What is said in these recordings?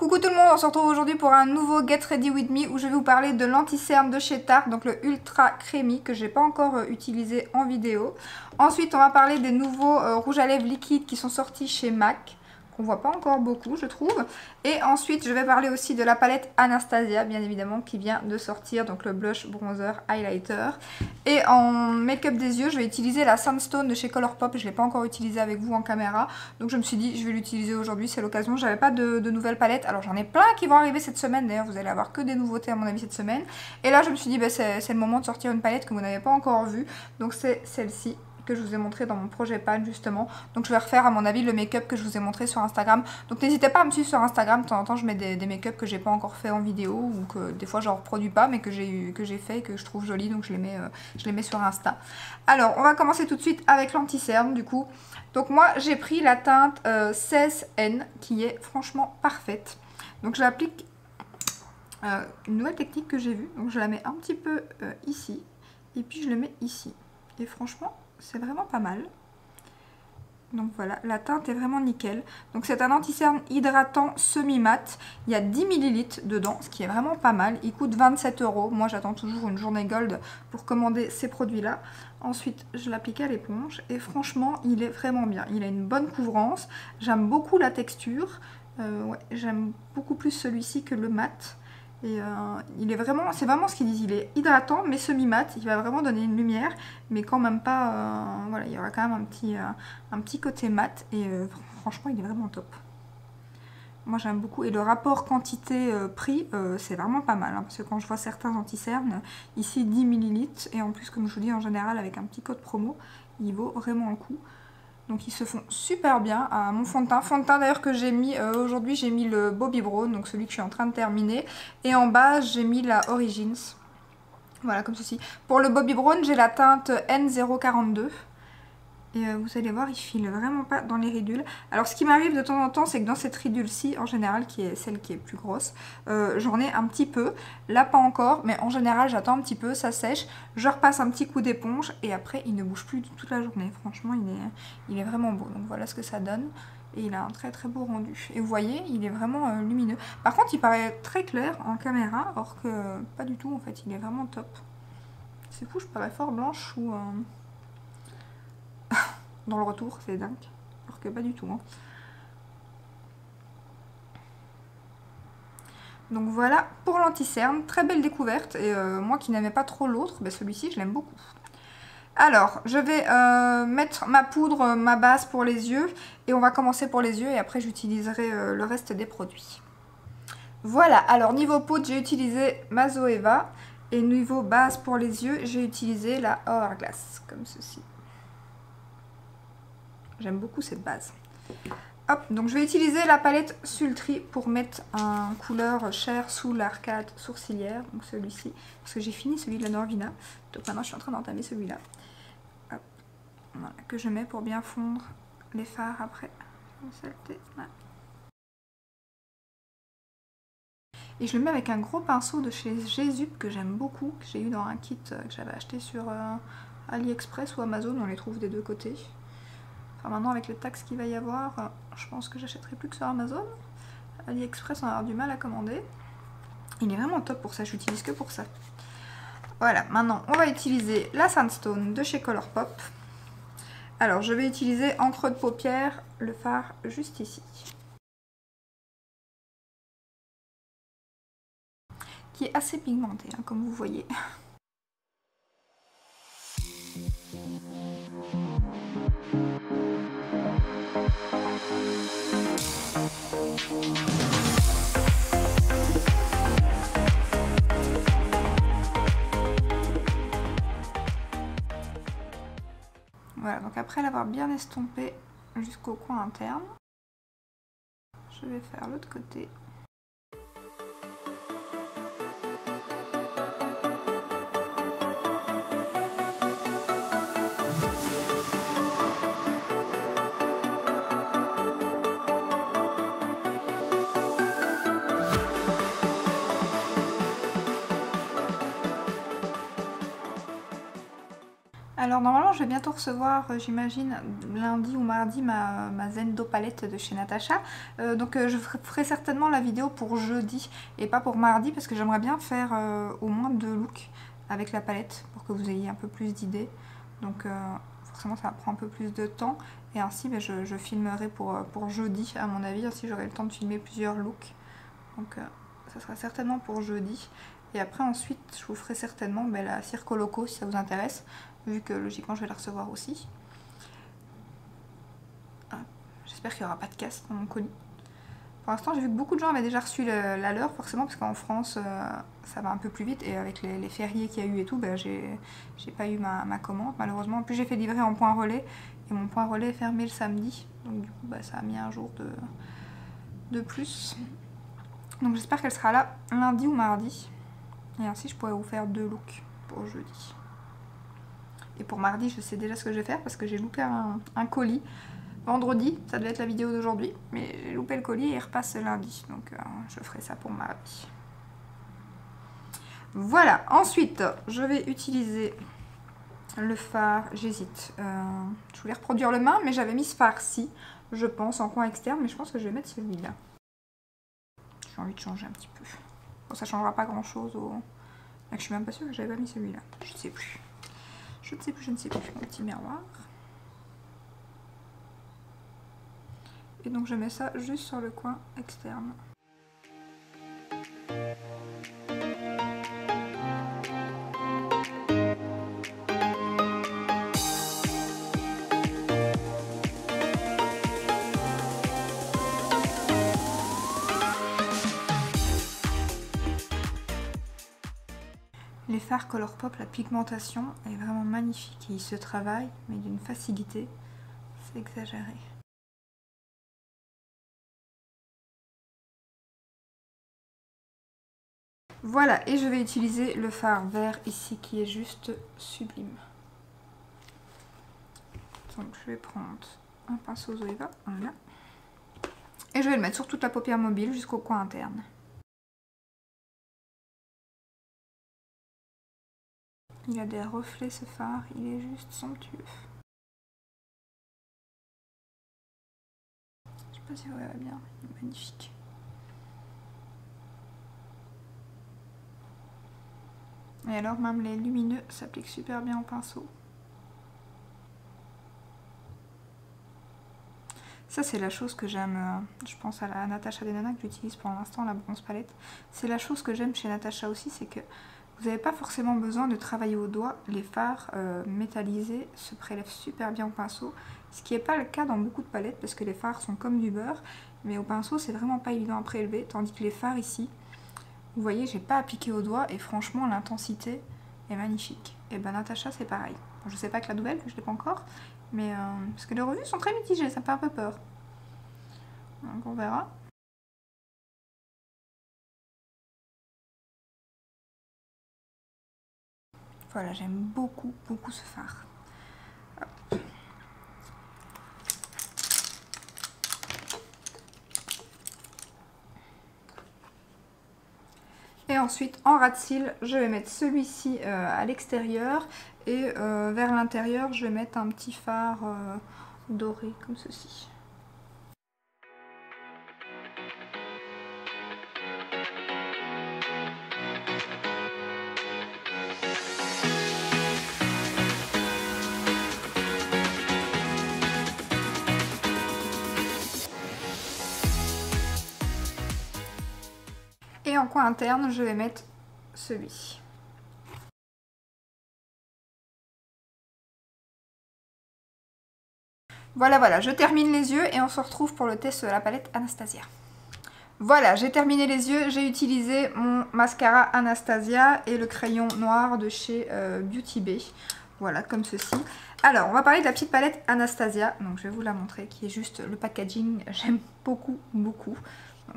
Coucou tout le monde, on se retrouve aujourd'hui pour un nouveau Get Ready With Me où je vais vous parler de l'anti-cerne de chez Tarte, donc le Ultra Creamy que j'ai pas encore utilisé en vidéo. Ensuite on va parler des nouveaux rouges à lèvres liquides qui sont sortis chez MAC. On voit pas encore beaucoup je trouve. Et ensuite je vais parler aussi de la palette Anastasia bien évidemment qui vient de sortir, donc le blush, bronzer, highlighter. Et en make-up des yeux je vais utiliser la Sandstone de chez Colourpop, je ne l'ai pas encore utilisée avec vous en caméra. Donc je me suis dit je vais l'utiliser aujourd'hui, c'est l'occasion, j'avais pas de nouvelles palettes. Alors j'en ai plein qui vont arriver cette semaine, d'ailleurs vous allez avoir que des nouveautés à mon avis cette semaine. Et là je me suis dit bah, c'est le moment de sortir une palette que vous n'avez pas encore vue, donc c'est celle-ci que je vous ai montré dans mon projet pan justement. Donc je vais refaire à mon avis le make-up que je vous ai montré sur Instagram. Donc n'hésitez pas à me suivre sur Instagram, de temps en temps je mets des make-up que j'ai pas encore fait en vidéo ou que des fois je reproduis pas mais que j'ai fait et que je trouve joli, donc je les mets sur Insta. Alors on va commencer tout de suite avec l'anti-cerne du coup. Donc moi j'ai pris la teinte 16N qui est franchement parfaite. Donc je l'applique une nouvelle technique que j'ai vue. Donc je la mets un petit peu ici et puis je le mets ici. Et franchement c'est vraiment pas mal. Donc voilà, la teinte est vraiment nickel. Donc c'est un anti-cerne hydratant semi-mat. Il y a 10 ml dedans, ce qui est vraiment pas mal. Il coûte 27 €. Moi j'attends toujours une journée gold pour commander ces produits-là. Ensuite je l'applique à l'éponge et franchement il est vraiment bien. Il a une bonne couvrance. J'aime beaucoup la texture. Ouais, j'aime beaucoup plus celui-ci que le mat. Et il est vraiment, c'est vraiment ce qu'ils disent, il est hydratant mais semi-mat, il va vraiment donner une lumière mais quand même pas, voilà, il y aura quand même un petit côté mat et franchement il est vraiment top. Moi j'aime beaucoup et le rapport quantité-prix c'est vraiment pas mal hein, parce que quand je vois certains anti-cernes, ici 10 ml et en plus comme je vous dis en général avec un petit code promo, il vaut vraiment le coup. Donc ils se font super bien à mon fond de teint. Fond de teint d'ailleurs que j'ai mis aujourd'hui, j'ai mis le Bobbi Brown, donc celui que je suis en train de terminer. Et en bas j'ai mis la Origins. Voilà comme ceci. Pour le Bobbi Brown j'ai la teinte N042. Et vous allez voir, il file vraiment pas dans les ridules. Alors ce qui m'arrive de temps en temps, c'est que dans cette ridule-ci, en général, qui est celle qui est plus grosse, j'en ai un petit peu. Là pas encore, mais en général j'attends un petit peu, ça sèche. Je repasse un petit coup d'éponge et après il ne bouge plus toute la journée. Franchement, il est vraiment beau. Donc voilà ce que ça donne. Et il a un très très beau rendu. Et vous voyez, il est vraiment lumineux. Par contre, il paraît très clair en caméra, or que pas du tout en fait. Il est vraiment top. C'est fou, je parais fort blanche ou... dans le retour, c'est dingue. Alors que pas du tout. Hein. Donc voilà pour l'anti-cerne. Très belle découverte. Et moi qui n'aimais pas trop l'autre, ben celui-ci je l'aime beaucoup. Alors, je vais mettre ma poudre, ma base pour les yeux. Et on va commencer pour les yeux et après j'utiliserai le reste des produits. Voilà, alors niveau poudre, j'ai utilisé ma Zoeva. Et niveau base pour les yeux, j'ai utilisé la Hourglass, comme ceci. J'aime beaucoup cette base. Hop, donc je vais utiliser la palette Sultry pour mettre un couleur chair sous l'arcade sourcilière. Donc celui-ci, parce que j'ai fini celui de la Norvina. Donc maintenant je suis en train d'entamer celui-là. Hop, voilà, que je mets pour bien fondre les fards après. Voilà. Et je le mets avec un gros pinceau de chez Jésus que j'aime beaucoup, que j'ai eu dans un kit que j'avais acheté sur AliExpress ou Amazon, on les trouve des deux côtés. Enfin, maintenant avec les taxes qu'il va y avoir, je pense que j'achèterai plus que sur Amazon. AliExpress on va avoir du mal à commander. Il est vraiment top pour ça, je l'utilise que pour ça. Voilà, maintenant on va utiliser la Sandstone de chez Colourpop. Alors je vais utiliser en creux de paupière le fard juste ici. Qui est assez pigmenté hein, comme vous voyez. Voilà, donc après l'avoir bien estompé jusqu'au coin interne, je vais faire l'autre côté. Alors normalement je vais bientôt recevoir, j'imagine, lundi ou mardi ma Zendo palette de chez Natacha. Donc je ferai certainement la vidéo pour jeudi et pas pour mardi parce que j'aimerais bien faire au moins 2 looks avec la palette pour que vous ayez un peu plus d'idées. Donc forcément ça prend un peu plus de temps et ainsi je filmerai pour jeudi à mon avis, ainsi j'aurai le temps de filmer plusieurs looks. Donc ça sera certainement pour jeudi. Et après ensuite je vous ferai certainement la Circo Loco si ça vous intéresse, vu que logiquement je vais la recevoir aussi. J'espère qu'il n'y aura pas de casse dans mon colis. Pour l'instant j'ai vu que beaucoup de gens avaient déjà reçu la leur forcément parce qu'en France ça va un peu plus vite et avec les fériés qu'il y a eu et tout, j'ai pas eu ma commande malheureusement. En plus j'ai fait livrer en point relais et mon point relais est fermé le samedi, donc du coup ça a mis un jour de plus. Donc j'espère qu'elle sera là lundi ou mardi. Et ainsi je pourrais vous faire 2 looks pour jeudi. Et pour mardi je sais déjà ce que je vais faire parce que j'ai loupé un colis vendredi. Ça devait être la vidéo d'aujourd'hui. Mais j'ai loupé le colis et il repasse lundi. Donc je ferai ça pour mardi. Voilà. Ensuite je vais utiliser le fard. J'hésite. Je voulais reproduire le main mais j'avais mis ce fard-ci. Je pense en coin externe. Mais je pense que je vais mettre celui-là. J'ai envie de changer un petit peu. Bon, ça changera pas grand chose au... Là, je suis même pas sûre que j'avais pas mis celui-là. Je ne sais plus. Je ne sais plus. Mon petit miroir. Et donc je mets ça juste sur le coin externe. Les fards Colourpop, la pigmentation est vraiment magnifique et il se travaille, mais d'une facilité, c'est exagéré. Voilà, et je vais utiliser le fard vert ici qui est juste sublime. Donc je vais prendre un pinceau Zoeva, voilà. Et je vais le mettre sur toute la paupière mobile jusqu'au coin interne. Il a des reflets ce fard, il est juste somptueux. Je sais pas si vous voyez bien, il est magnifique. Et alors même les lumineux s'appliquent super bien au pinceau. Ça c'est la chose que j'aime, je pense à la Natasha Denona que j'utilise pour l'instant, la bronze palette. C'est la chose que j'aime chez Natasha aussi, c'est que vous n'avez pas forcément besoin de travailler au doigt. Les fards métallisés se prélèvent super bien au pinceau. Ce qui n'est pas le cas dans beaucoup de palettes parce que les fards sont comme du beurre. Mais au pinceau c'est vraiment pas évident à prélever. Tandis que les fards ici, vous voyez, j'ai pas appliqué au doigt et franchement l'intensité est magnifique. Et ben Natasha c'est pareil. Bon, je sais pas que la nouvelle, je l'ai pas encore. Mais parce que les revues sont très mitigées, ça me fait un peu peur. Donc on verra. Voilà, j'aime beaucoup ce fard. Hop. Et ensuite, en ras de cils, je vais mettre celui-ci à l'extérieur. Et vers l'intérieur, je vais mettre un petit fard doré, comme ceci. Et en coin interne, je vais mettre celui-ci. Voilà, je termine les yeux et on se retrouve pour le test de la palette Anastasia. Voilà, j'ai terminé les yeux, j'ai utilisé mon mascara Anastasia et le crayon noir de chez Beauty Bay. Voilà, comme ceci. Alors, on va parler de la petite palette Anastasia. Donc, je vais vous la montrer, qui est juste le packaging. J'aime beaucoup. Donc,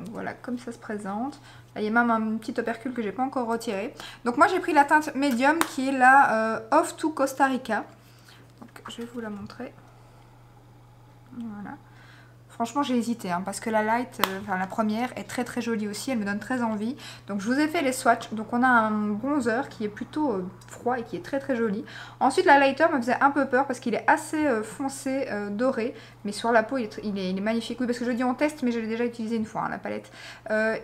voilà, comme ça se présente. Là, il y a même un petit opercule que j'ai pas encore retiré. Donc, moi, j'ai pris la teinte médium qui est la Off to Costa Rica. Donc, je vais vous la montrer. Voilà. Franchement j'ai hésité hein, parce que la light, enfin la première est très très jolie aussi, elle me donne très envie. Donc je vous ai fait les swatchs, donc on a un bronzer qui est plutôt froid et qui est très très joli. Ensuite la lighter me faisait un peu peur parce qu'il est assez foncé, doré, mais sur la peau il est magnifique. Oui parce que je dis on teste mais je l'ai déjà utilisé une fois hein, la palette.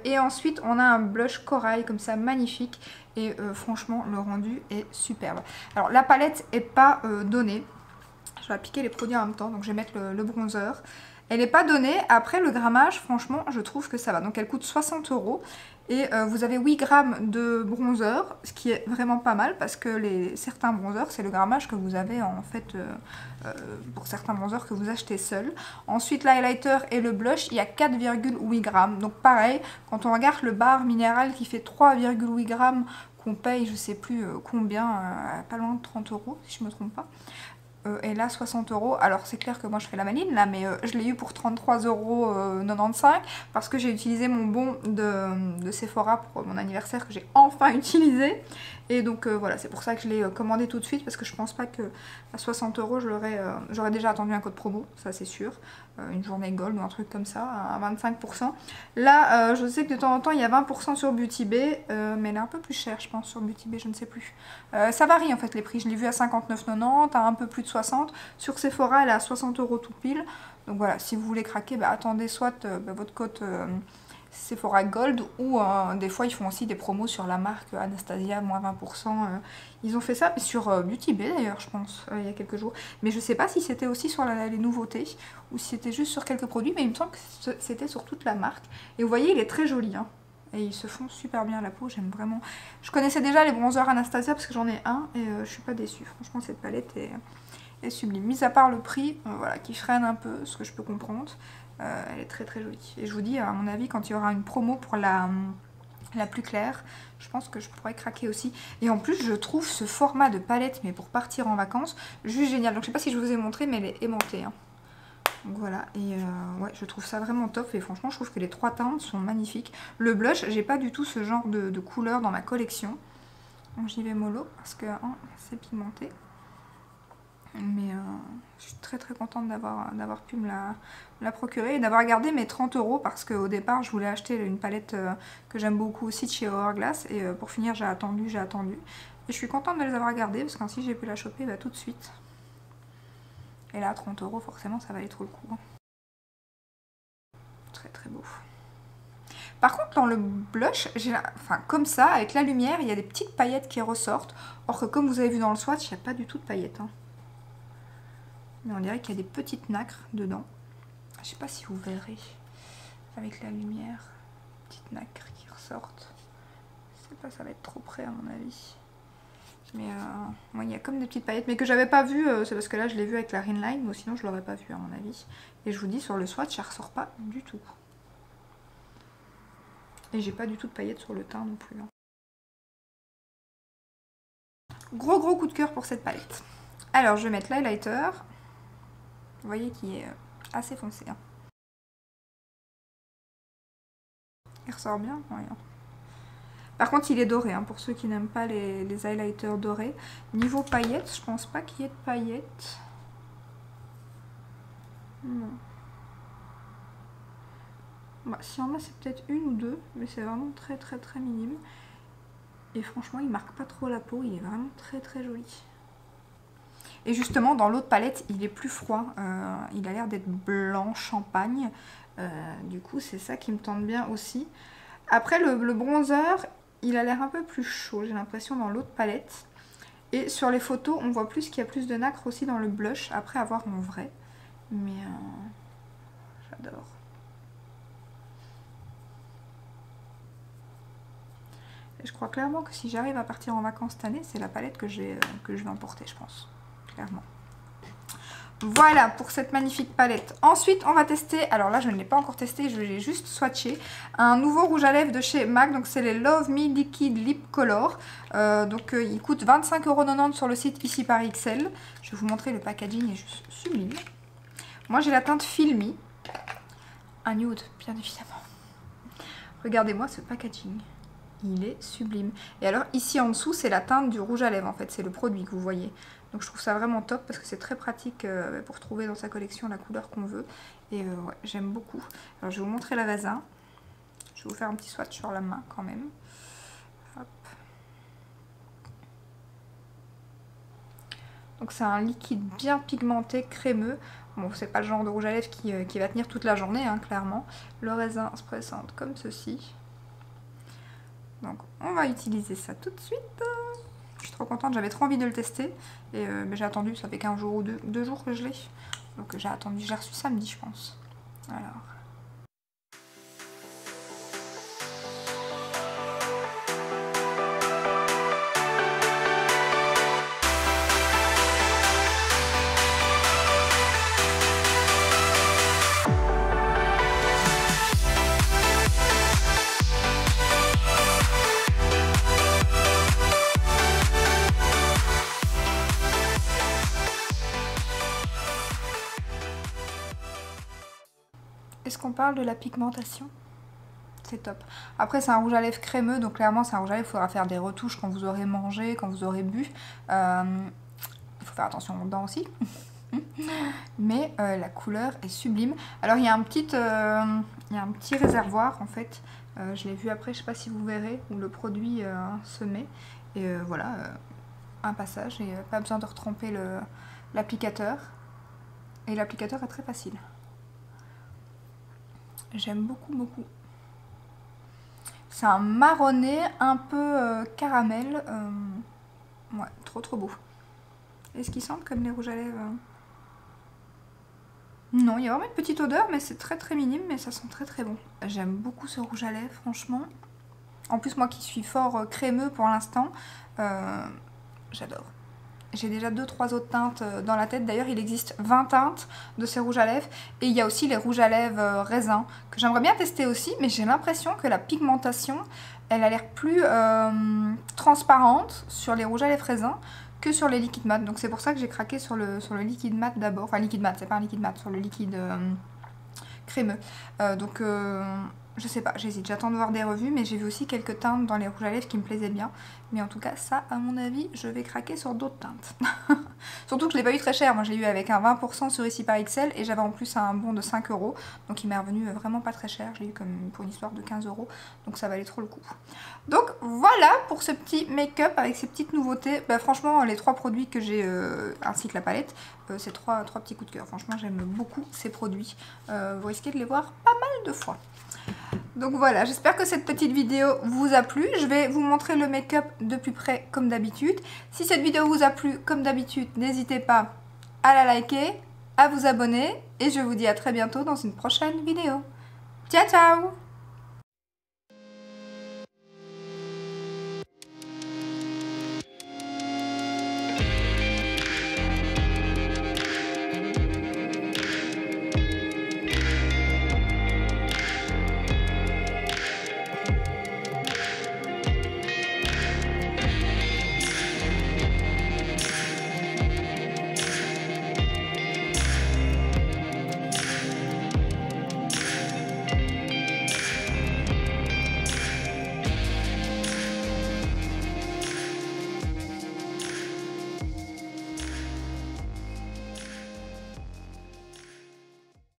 Et ensuite on a un blush corail comme ça magnifique et franchement le rendu est superbe. Alors la palette est pas donnée. Je vais appliquer les produits en même temps, donc je vais mettre le bronzer. Elle n'est pas donnée, après le grammage, franchement, je trouve que ça va. Donc elle coûte 60 € et vous avez 8 grammes de bronzer, ce qui est vraiment pas mal parce que certains bronzers, c'est le grammage que vous avez en fait pour certains bronzers que vous achetez seul. Ensuite, l'highlighter et le blush, il y a 4,8 grammes. Donc pareil, quand on regarde le bar minéral qui fait 3,8 grammes, qu'on paye, je sais plus combien, pas loin de 30 € si je me trompe pas. Et là 60 €. Alors c'est clair que moi je fais la maline là, mais je l'ai eu pour 33,95 € parce que j'ai utilisé mon bon de Sephora pour mon anniversaire que j'ai enfin utilisé. Et donc voilà, c'est pour ça que je l'ai commandé tout de suite parce que je pense pas que à 60 € j'aurais déjà attendu un code promo, ça c'est sûr. Une journée gold ou un truc comme ça, à 25%. Là, je sais que de temps en temps il y a 20% sur Beauty Bay, mais elle est un peu plus chère je pense sur Beauty Bay, je ne sais plus. Ça varie en fait les prix, je l'ai vu à 59,90 €, à un peu plus de 60. Sur Sephora elle est à 60 € tout pile. Donc voilà, si vous voulez craquer, bah, attendez soit votre code Sephora Gold ou des fois ils font aussi des promos sur la marque Anastasia, moins 20%. Ils ont fait ça sur Beauty Bay d'ailleurs je pense, il y a quelques jours. Mais je sais pas si c'était aussi sur les nouveautés ou si c'était juste sur quelques produits, mais il me semble que c'était sur toute la marque. Et vous voyez il est très joli hein. Et ils se font super bien à la peau, j'aime vraiment. Je connaissais déjà les bronzers Anastasia parce que j'en ai un et je suis pas déçue. Franchement cette palette est sublime. Mis à part le prix, voilà, qui freine un peu, ce que je peux comprendre. Elle est très très jolie. Et je vous dis, à mon avis, quand il y aura une promo pour la plus claire, je pense que je pourrais craquer aussi. Et en plus, je trouve ce format de palette, mais pour partir en vacances, juste génial. Donc je sais pas si je vous ai montré, mais elle est aimantée. Hein. Donc voilà, et ouais, je trouve ça vraiment top. Et franchement, je trouve que les trois teintes sont magnifiques. Le blush, j'ai pas du tout ce genre de couleur dans ma collection. Donc j'y vais mollo, parce que hein, c'est pigmenté. Mais je suis très très contente d'avoir pu me la procurer et d'avoir gardé mes 30 € parce qu'au départ je voulais acheter une palette que j'aime beaucoup aussi de chez Hourglass et pour finir j'ai attendu. Et je suis contente de les avoir gardées parce qu'ainsi j'ai pu la choper tout de suite. Et là 30 € forcément ça valait trop le coup. Très très beau. Par contre dans le blush, enfin comme ça avec la lumière il y a des petites paillettes qui ressortent. Or que comme vous avez vu dans le swatch il n'y a pas du tout de paillettes. Hein. Mais on dirait qu'il y a des petites nacres dedans. Je sais pas si vous verrez avec la lumière. Petites nacres qui ressortent. Je sais pas, ça va être trop près à mon avis. Mais ouais, il y a comme des petites paillettes. Mais que j'avais pas vu, c'est parce que là je l'ai vu avec la Rinline. Ou sinon je l'aurais pas vu à mon avis. Et je vous dis sur le swatch ça ressort pas du tout. Et j'ai pas du tout de paillettes sur le teint non plus. Hein. Gros coup de cœur pour cette palette. Alors je vais mettre l'highlighter. Vous voyez qu'il est assez foncé. Hein. Il ressort bien. Ouais. Par contre, il est doré, hein, pour ceux qui n'aiment pas les highlighters dorés. Niveau paillettes, je pense pas qu'il y ait de paillettes. Non. Bah, si en a, c'est peut-être une ou deux, mais c'est vraiment très minime. Et franchement, il marque pas trop la peau, il est vraiment très joli. Et justement, dans l'autre palette, il est plus froid. Il a l'air d'être blanc champagne. Du coup, c'est ça qui me tente bien aussi. Après, le bronzer, il a l'air un peu plus chaud, j'ai l'impression, dans l'autre palette. Et sur les photos, on voit plus qu'il y a plus de nacre aussi dans le blush, après avoir en vrai. Mais j'adore. Et je crois clairement que si j'arrive à partir en vacances cette année, c'est la palette que je vais emporter, je pense. Clairement. Voilà pour cette magnifique palette. Ensuite on va tester, alors là je ne l'ai pas encore testé, je l'ai juste swatché, un nouveau rouge à lèvres de chez MAC, donc c'est les Love Me Liquid Lip Color. Il coûte 25,90 € sur le site ici par XL. Je vais vous montrer, le packaging est juste sublime. Moi j'ai la teinte Filmy, un nude bien évidemment. Regardez-moi ce packaging, il est sublime. Et alors ici en dessous c'est la teinte du rouge à lèvres en fait, c'est le produit que vous voyez. Donc je trouve ça vraiment top parce que c'est très pratique pour trouver dans sa collection la couleur qu'on veut. Et ouais, j'aime beaucoup. Alors je vais vous montrer le raisin. Je vais vous faire un petit swatch sur la main quand même. Hop. Donc c'est un liquide bien pigmenté, crémeux. Bon, c'est pas le genre de rouge à lèvres qui va tenir toute la journée, hein, clairement. Le raisin se présente comme ceci. Donc on va utiliser ça tout de suite. Je suis trop contente, j'avais trop envie de le tester. Et j'ai attendu, ça fait 15 jours ou 2 jours que je l'ai. Donc j'ai attendu, j'ai reçu samedi je pense. Alors... Est-ce qu'on parle de la pigmentation? C'est top. Après c'est un rouge à lèvres crémeux, donc clairement c'est un rouge à lèvres, il faudra faire des retouches quand vous aurez mangé, quand vous aurez bu. Il faut faire attention aux dents aussi. Mais la couleur est sublime. Alors il y a un petit réservoir en fait. Je l'ai vu après, je sais pas si vous verrez, où le produit se met. Et voilà, un passage et pas besoin de retremper l'applicateur. Et l'applicateur est très facile. J'aime beaucoup, beaucoup. C'est un marronné un peu caramel. Ouais, trop trop beau. Est-ce qu'ils sentent comme les rouges à lèvres? Non, il y a vraiment une petite odeur, mais c'est très très minime, mais ça sent très très bon. J'aime beaucoup ce rouge à lèvres, franchement. En plus, moi qui suis fort crémeux pour l'instant, j'adore. J'ai déjà 2-3 autres teintes dans la tête. D'ailleurs, il existe 20 teintes de ces rouges à lèvres. Et il y a aussi les rouges à lèvres raisin, que j'aimerais bien tester aussi. Mais j'ai l'impression que la pigmentation, elle a l'air plus transparente sur les rouges à lèvres raisin que sur les liquides mat. Donc c'est pour ça que j'ai craqué sur le liquide mat d'abord. Enfin, liquide mat, c'est pas un liquide mat, sur le liquide crémeux. Je sais pas, j'hésite, j'attends de voir des revues, mais j'ai vu aussi quelques teintes dans les rouges à lèvres qui me plaisaient bien. Mais en tout cas, ça, à mon avis, je vais craquer sur d'autres teintes. Surtout que je l'ai pas eu très cher, moi je l'ai eu avec un 20% sur ici par XL et j'avais en plus un bon de 5 €. Donc il m'est revenu vraiment pas très cher, je l'ai eu comme pour une histoire de 15 €. Donc ça valait trop le coup. Donc voilà pour ce petit make-up avec ces petites nouveautés. Bah, franchement, les 3 produits que j'ai, ainsi que la palette, c'est 3 petits coups de cœur. Franchement, j'aime beaucoup ces produits. Vous risquez de les voir pas mal de fois. Donc voilà, j'espère que cette petite vidéo vous a plu. Je vais vous montrer le make-up de plus près comme d'habitude. Si cette vidéo vous a plu comme d'habitude, n'hésitez pas à la liker, à vous abonner et je vous dis à très bientôt dans une prochaine vidéo. Ciao ciao!